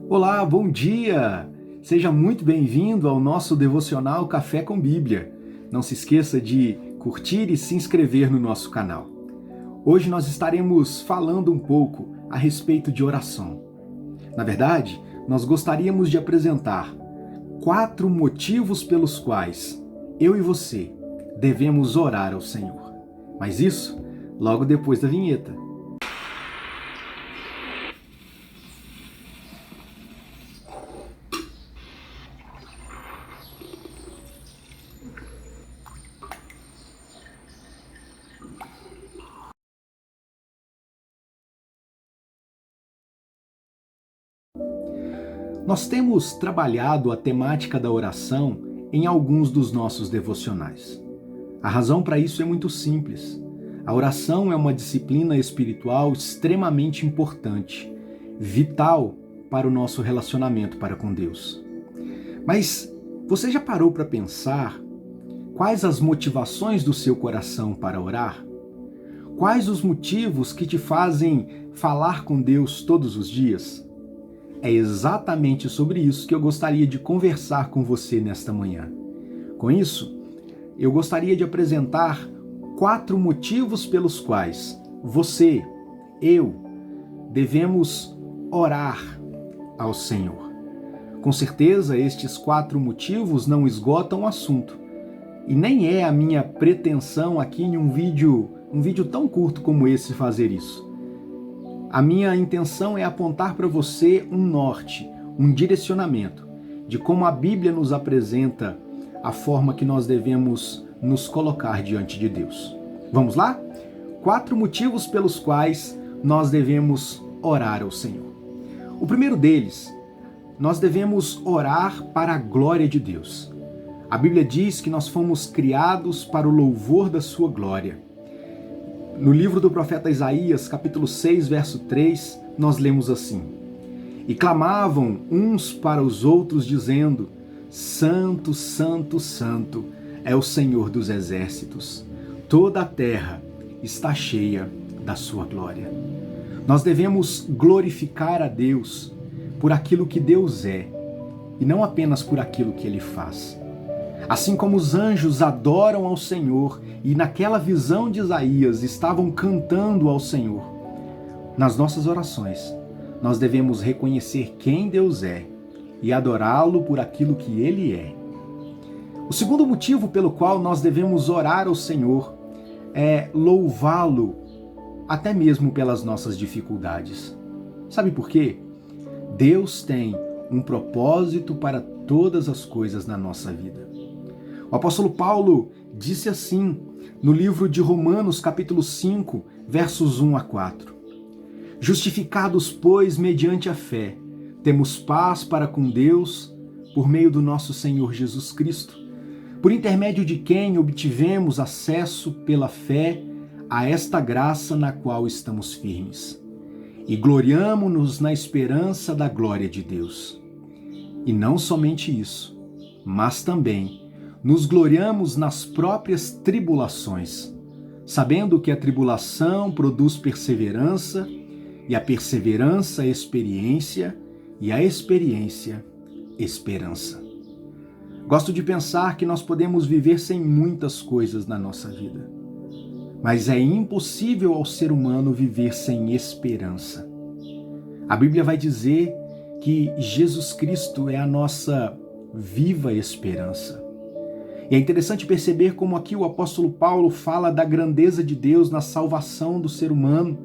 Olá, bom dia! Seja muito bem-vindo ao nosso devocional Café com Bíblia. Não se esqueça de curtir e se inscrever no nosso canal. Hoje nós estaremos falando um pouco a respeito de oração. Na verdade, nós gostaríamos de apresentar 4 motivos pelos quais eu e você devemos orar ao Senhor. Mas isso logo depois da vinheta. Nós temos trabalhado a temática da oração em alguns dos nossos devocionais. A razão para isso é muito simples. A oração é uma disciplina espiritual extremamente importante, vital para o nosso relacionamento para com Deus. Mas você já parou para pensar quais as motivações do seu coração para orar? Quais os motivos que te fazem falar com Deus todos os dias? É exatamente sobre isso que eu gostaria de conversar com você nesta manhã. Com isso, eu gostaria de apresentar 4 motivos pelos quais você, eu, devemos orar ao Senhor. Com certeza, estes 4 motivos não esgotam o assunto. E nem é a minha pretensão aqui em um vídeo tão curto como esse fazer isso. A minha intenção é apontar para você um norte, um direcionamento de como a Bíblia nos apresenta a forma que nós devemos nos colocar diante de Deus. Vamos lá? 4 motivos pelos quais nós devemos orar ao Senhor. O primeiro deles, nós devemos orar para a glória de Deus. A Bíblia diz que nós fomos criados para o louvor da sua glória. No livro do profeta Isaías, capítulo 6, verso 3, nós lemos assim: E clamavam uns para os outros, dizendo: Santo, Santo, Santo é o Senhor dos exércitos. Toda a terra está cheia da sua glória. Nós devemos glorificar a Deus por aquilo que Deus é, e não apenas por aquilo que Ele faz. Assim como os anjos adoram ao Senhor e naquela visão de Isaías estavam cantando ao Senhor, nas nossas orações nós devemos reconhecer quem Deus é e adorá-lo por aquilo que Ele é. O segundo motivo pelo qual nós devemos orar ao Senhor é louvá-lo até mesmo pelas nossas dificuldades. Sabe por quê? Deus tem um propósito para todas as coisas na nossa vida. O apóstolo Paulo disse assim no livro de Romanos, capítulo 5, versos 1 a 4. Justificados, pois, mediante a fé, temos paz para com Deus por meio do nosso Senhor Jesus Cristo, por intermédio de quem obtivemos acesso pela fé a esta graça na qual estamos firmes. E gloriamo-nos na esperança da glória de Deus. E não somente isso, mas também nos gloriamos nas próprias tribulações, sabendo que a tribulação produz perseverança, e a perseverança, experiência, e a experiência, esperança. Gosto de pensar que nós podemos viver sem muitas coisas na nossa vida, mas é impossível ao ser humano viver sem esperança. A Bíblia vai dizer que Jesus Cristo é a nossa viva esperança. E é interessante perceber como aqui o apóstolo Paulo fala da grandeza de Deus na salvação do ser humano,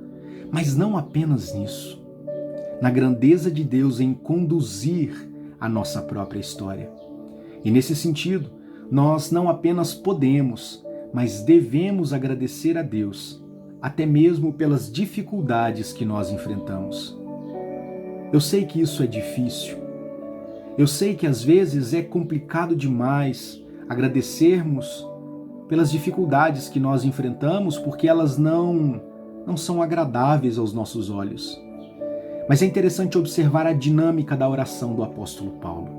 mas não apenas nisso. Na grandeza de Deus em conduzir a nossa própria história. E nesse sentido, nós não apenas podemos, mas devemos agradecer a Deus, até mesmo pelas dificuldades que nós enfrentamos. Eu sei que isso é difícil. Eu sei que às vezes é complicado demais agradecermos pelas dificuldades que nós enfrentamos, porque elas não são agradáveis aos nossos olhos. Mas é interessante observar a dinâmica da oração do apóstolo Paulo.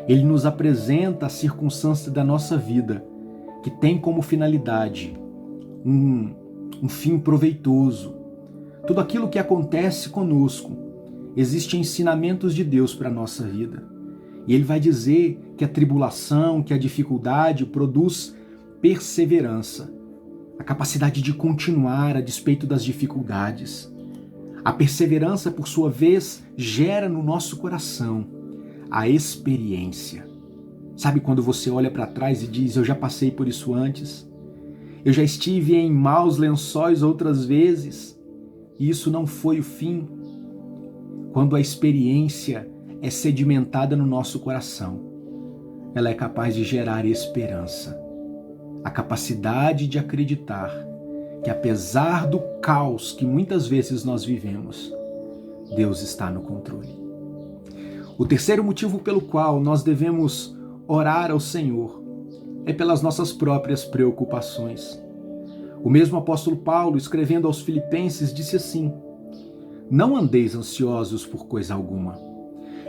Ele nos apresenta a circunstância da nossa vida, que tem como finalidade um fim proveitoso. Tudo aquilo que acontece conosco existem ensinamentos de Deus para a nossa vida. E Ele vai dizer que a tribulação, que a dificuldade produz perseverança, a capacidade de continuar a despeito das dificuldades. A perseverança, por sua vez, gera no nosso coração a experiência. Sabe quando você olha para trás e diz, eu já passei por isso antes, eu já estive em maus lençóis outras vezes, e isso não foi o fim? Quando a experiência é sedimentada no nosso coração, ela é capaz de gerar esperança, a capacidade de acreditar que apesar do caos que muitas vezes nós vivemos, Deus está no controle. O terceiro motivo pelo qual nós devemos orar ao Senhor é pelas nossas próprias preocupações. O mesmo apóstolo Paulo, escrevendo aos Filipenses, disse assim: não andeis ansiosos por coisa alguma.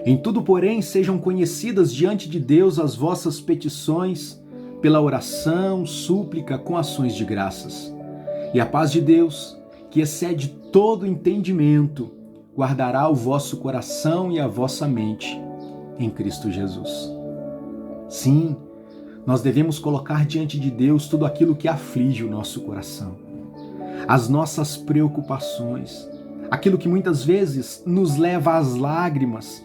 Em tudo, porém, sejam conhecidas diante de Deus as vossas petições, pela oração, súplica, com ações de graças. E a paz de Deus, que excede todo entendimento, guardará o vosso coração e a vossa mente em Cristo Jesus. Sim, nós devemos colocar diante de Deus tudo aquilo que aflige o nosso coração, as nossas preocupações, aquilo que muitas vezes nos leva às lágrimas,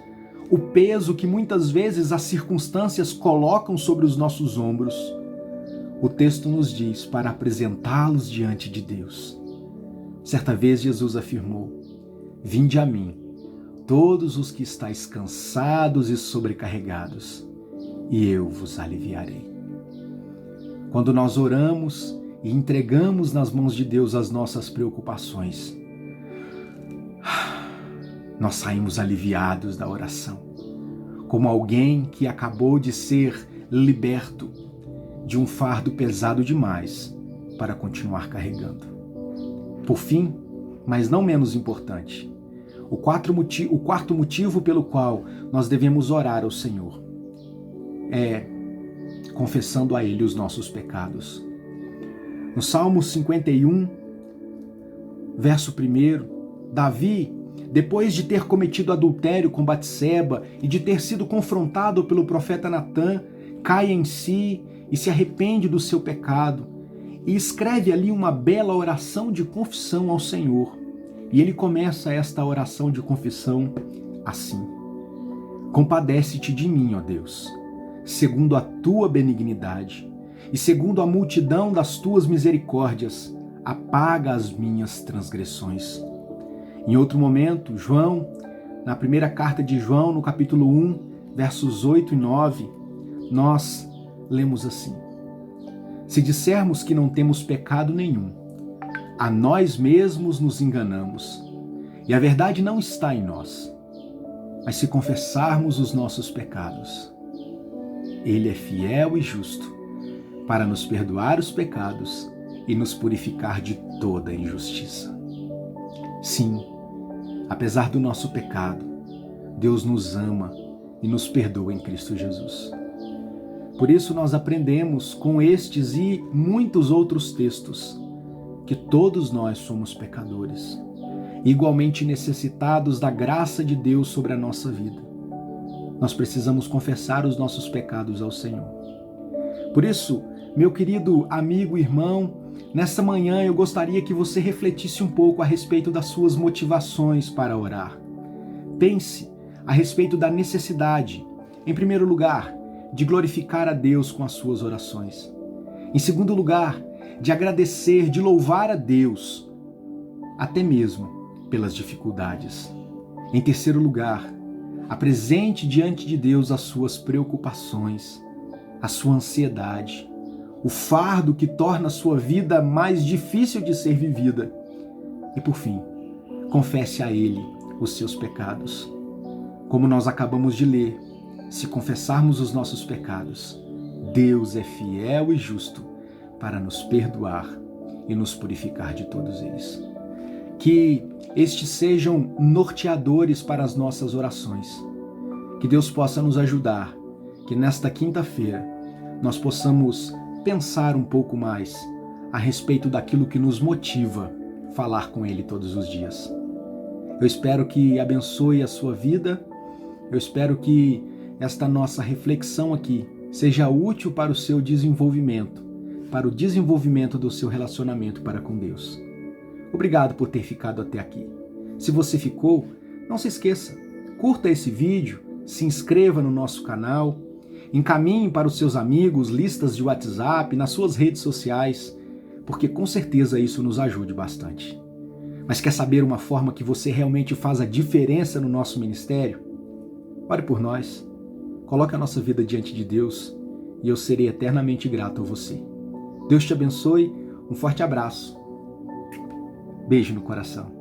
o peso que muitas vezes as circunstâncias colocam sobre os nossos ombros. O texto nos diz para apresentá-los diante de Deus. Certa vez Jesus afirmou: vinde a mim, todos os que estáis cansados e sobrecarregados, e eu vos aliviarei. Quando nós oramos e entregamos nas mãos de Deus as nossas preocupações, nós saímos aliviados da oração, como alguém que acabou de ser liberto de um fardo pesado demais para continuar carregando. Por fim, mas não menos importante, o quarto motivo pelo qual nós devemos orar ao Senhor é confessando a Ele os nossos pecados. No Salmo 51, verso 1, Davi, depois de ter cometido adultério com Batseba e de ter sido confrontado pelo profeta Natã, cai em si e se arrepende do seu pecado e escreve ali uma bela oração de confissão ao Senhor. E ele começa esta oração de confissão assim: compadece-te de mim, ó Deus, segundo a tua benignidade e segundo a multidão das tuas misericórdias, apaga as minhas transgressões. Em outro momento, João, na primeira carta de João, no capítulo 1, versos 8 e 9, nós lemos assim: se dissermos que não temos pecado nenhum, a nós mesmos nos enganamos, e a verdade não está em nós. Mas se confessarmos os nossos pecados, Ele é fiel e justo para nos perdoar os pecados e nos purificar de toda injustiça. Sim, apesar do nosso pecado, Deus nos ama e nos perdoa em Cristo Jesus. Por isso nós aprendemos com estes e muitos outros textos que todos nós somos pecadores, igualmente necessitados da graça de Deus sobre a nossa vida. Nós precisamos confessar os nossos pecados ao Senhor. Por isso, meu querido amigo e irmão, nesta manhã eu gostaria que você refletisse um pouco a respeito das suas motivações para orar. Pense a respeito da necessidade, em primeiro lugar, de glorificar a Deus com as suas orações. Em segundo lugar, de agradecer, de louvar a Deus, até mesmo pelas dificuldades. Em terceiro lugar, apresente diante de Deus as suas preocupações, a sua ansiedade, o fardo que torna a sua vida mais difícil de ser vivida. E por fim, confesse a Ele os seus pecados. Como nós acabamos de ler, se confessarmos os nossos pecados, Deus é fiel e justo para nos perdoar e nos purificar de todos eles. Que estes sejam norteadores para as nossas orações. Que Deus possa nos ajudar, que nesta quinta-feira nós possamos pensar um pouco mais a respeito daquilo que nos motiva a falar com Ele todos os dias. Eu espero que abençoe a sua vida. Eu espero que esta nossa reflexão aqui seja útil para o seu desenvolvimento, para o desenvolvimento do seu relacionamento para com Deus. Obrigado por ter ficado até aqui. Se você ficou, não se esqueça, curta esse vídeo, se inscreva no nosso canal, encaminhe para os seus amigos listas de WhatsApp, nas suas redes sociais, porque com certeza isso nos ajude bastante. Mas quer saber uma forma que você realmente faz a diferença no nosso ministério? Ore por nós, coloque a nossa vida diante de Deus e eu serei eternamente grato a você. Deus te abençoe, um forte abraço. Beijo no coração.